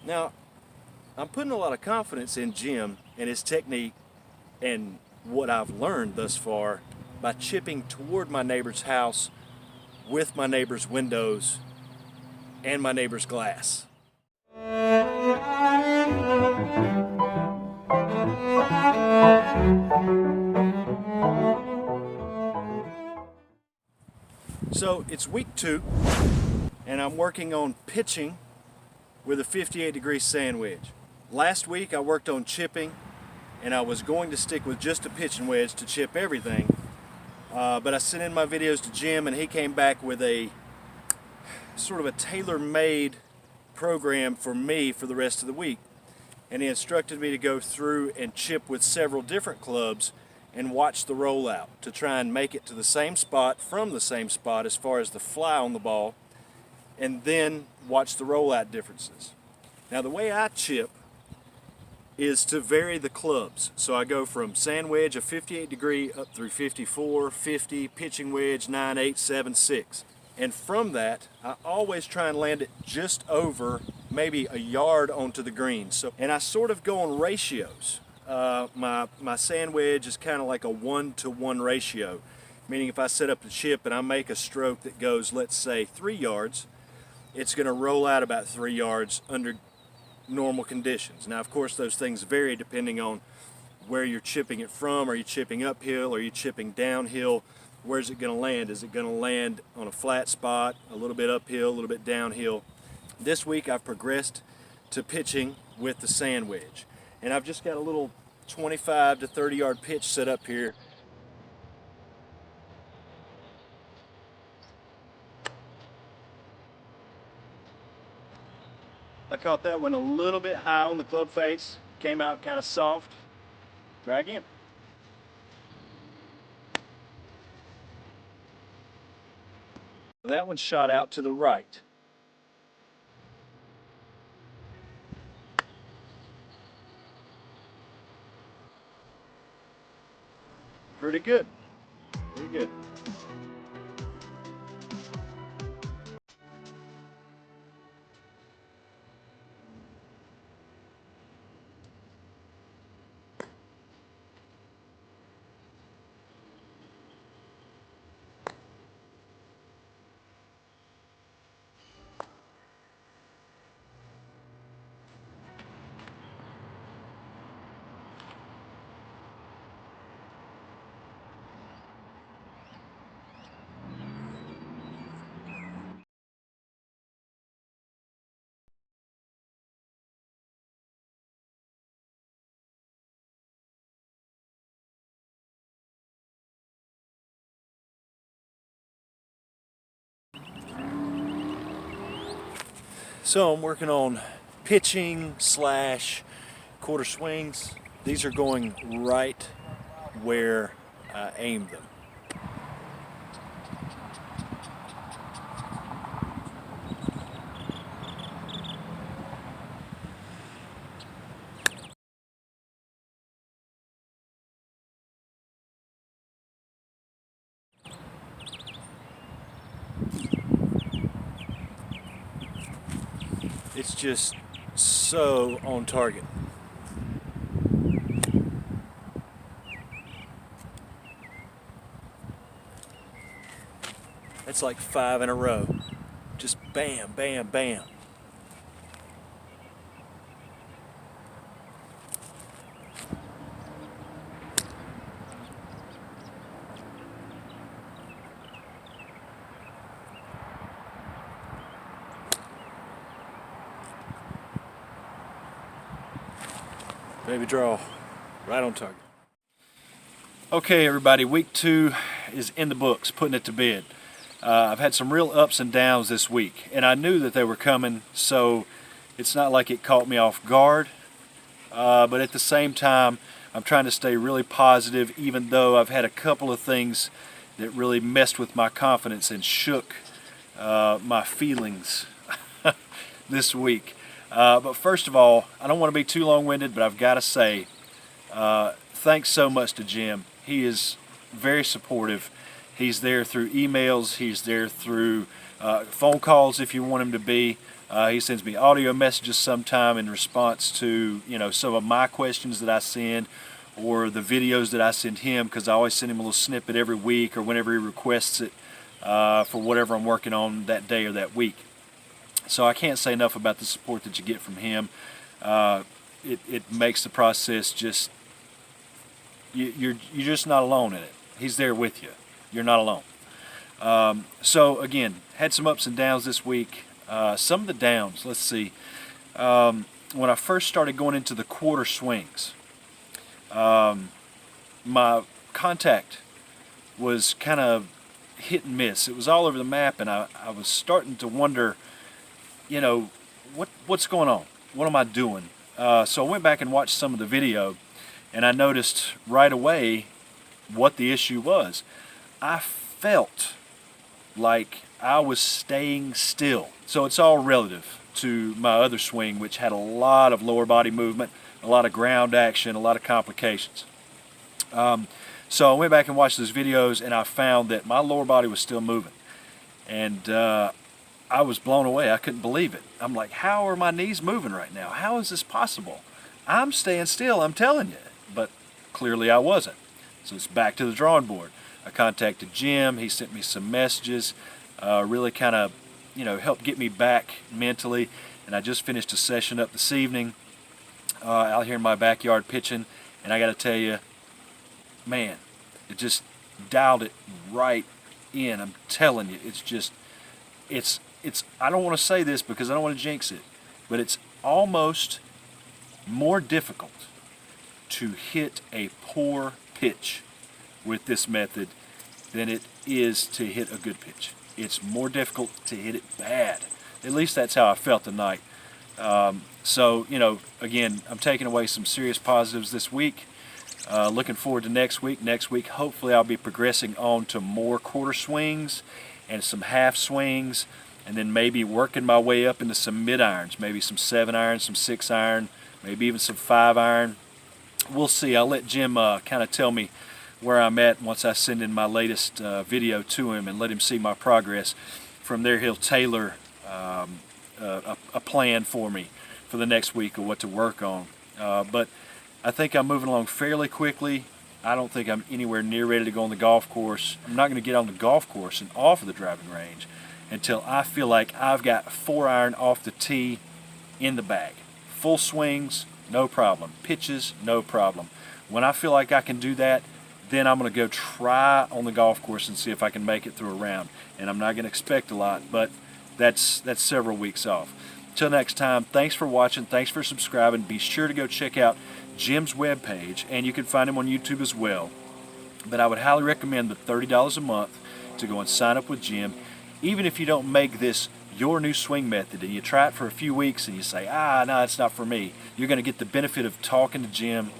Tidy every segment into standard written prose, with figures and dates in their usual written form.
Now, I'm putting a lot of confidence in Jim and his technique and what I've learned thus far by chipping toward my neighbor's house with my neighbor's windows and my neighbor's glass. So it's week 2 and I'm working on pitching with a 58-degree sand wedge. Last week I worked on chipping and I was going to stick with just a pitching wedge to chip everything, but I sent in my videos to Jim and he came back with a sort of a tailor-made program for me for the rest of the week, and he instructed me to go through and chip with several different clubs and watch the rollout to try and make it to the same spot from the same spot as far as the fly on the ball, and then watch the rollout differences. Now the way I chip is to vary the clubs. So I go from sand wedge a 58 degree up through 54, 50, pitching wedge 9, 8, 7, 6. And from that, I always try and land it just over maybe a yard onto the green. So, and I sort of go on ratios. My sand wedge is kind of like a 1-to-1 ratio, meaning if I set up the chip and I make a stroke that goes, let's say, 3 yards, it's going to roll out about 3 yards under normal conditions. Now, of course, those things vary depending on where you're chipping it from. Are you chipping uphill? Are you chipping downhill? Where's it going to land? Is it going to land on a flat spot, a little bit uphill, a little bit downhill? This week I've progressed to pitching with the sand wedge, and I've just got a little 25 to 30 yard pitch set up here. I caught that one a little bit high on the club face, came out kind of soft. Try again. That one shot out to the right. Pretty good. Pretty good. So I'm working on pitching / quarter swings. These are going right where I aimed them. It's just so on target. That's like 5 in a row. Just bam, bam, bam. Baby draw, right on target. Okay everybody, week 2 is in the books, putting it to bed. I've had some real ups and downs this week, and I knew that they were coming, so it's not like it caught me off guard. But at the same time, I'm trying to stay really positive, even though I've had a couple of things that really messed with my confidence and shook my feelings this week. But first of all, I don't want to be too long-winded, but I've got to say, thanks so much to Jim. He is very supportive. He's there through emails, he's there through phone calls if you want him to be. He sends me audio messages sometime in response to, some of my questions that I send, or the videos that I send him, because I always send him a little snippet every week or whenever he requests it for whatever I'm working on that day or that week. So I can't say enough about the support that you get from him. It makes the process just, you're just not alone in it. He's there with you. You're not alone. So again, had some ups and downs this week. Some of the downs, let's see. When I first started going into the quarter swings, my contact was kind of hit and miss. It was all over the map, and I was starting to wonder, what's going on? What am I doing? So I went back and watched some of the video, and I noticed right away what the issue was. I felt like I was staying still. So it's all relative to my other swing, which had a lot of lower body movement, a lot of ground action, a lot of complications. So I went back and watched those videos, and I found that my lower body was still moving. And I was blown away. I couldn't believe it. I'm like, how are my knees moving right now? How is this possible? I'm staying still, I'm telling you. But clearly I wasn't. So it's back to the drawing board. I contacted Jim. He sent me some messages, really kind of, helped get me back mentally. And I just finished a session up this evening out here in my backyard pitching. And I got to tell you, man, it just dialed it right in. I'm telling you, it's just, it's I don't want to say this because I don't want to jinx it, but it's almost more difficult to hit a poor pitch with this method than it is to hit a good pitch. It's more difficult to hit it bad. At least that's how I felt tonight. So, again, I'm taking away some serious positives this week. Looking forward to next week. Next week, hopefully I'll be progressing on to more quarter swings and some half swings, and then maybe working my way up into some mid irons, maybe some 7-iron, some 6-iron, maybe even some 5-iron. We'll see. I'll let Jim kind of tell me where I'm at once I send in my latest video to him and let him see my progress. From there, he'll tailor a plan for me for the next week of what to work on. But I think I'm moving along fairly quickly. I don't think I'm anywhere near ready to go on the golf course. I'm not going to get on the golf course and off of the driving range until I feel like I've got 4-iron off the tee in the bag. Full swings, no problem. Pitches, no problem. When I feel like I can do that, then I'm going to go try on the golf course and see if I can make it through a round. And I'm not going to expect a lot, but that's several weeks off. Till next time, thanks for watching. Thanks for subscribing. Be sure to go check out Jim's webpage, and you can find him on YouTube as well. But I would highly recommend the $30 a month to go and sign up with Jim. Even if you don't make this your new swing method and you try it for a few weeks and you say, no, it's not for me, you're going to get the benefit of talking to Jim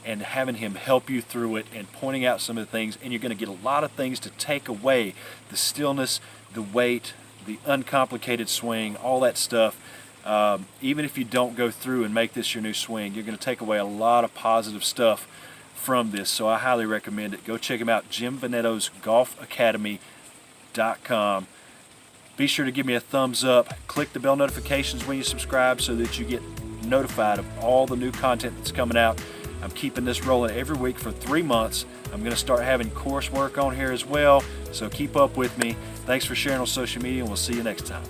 and having him help you through it and pointing out some of the things, and you're going to get a lot of things to take away: the stillness, the weight, the uncomplicated swing, all that stuff. Even if you don't go through and make this your new swing, you're going to take away a lot of positive stuff from this. So I highly recommend it. Go check him out, Jim Venetos, golfacademy.com. Be sure to give me a thumbs up. Click the bell notifications when you subscribe so that you get notified of all the new content that's coming out. I'm keeping this rolling every week for 3 months. I'm going to start having coursework on here as well, so keep up with me. Thanks for sharing on social media, and we'll see you next time.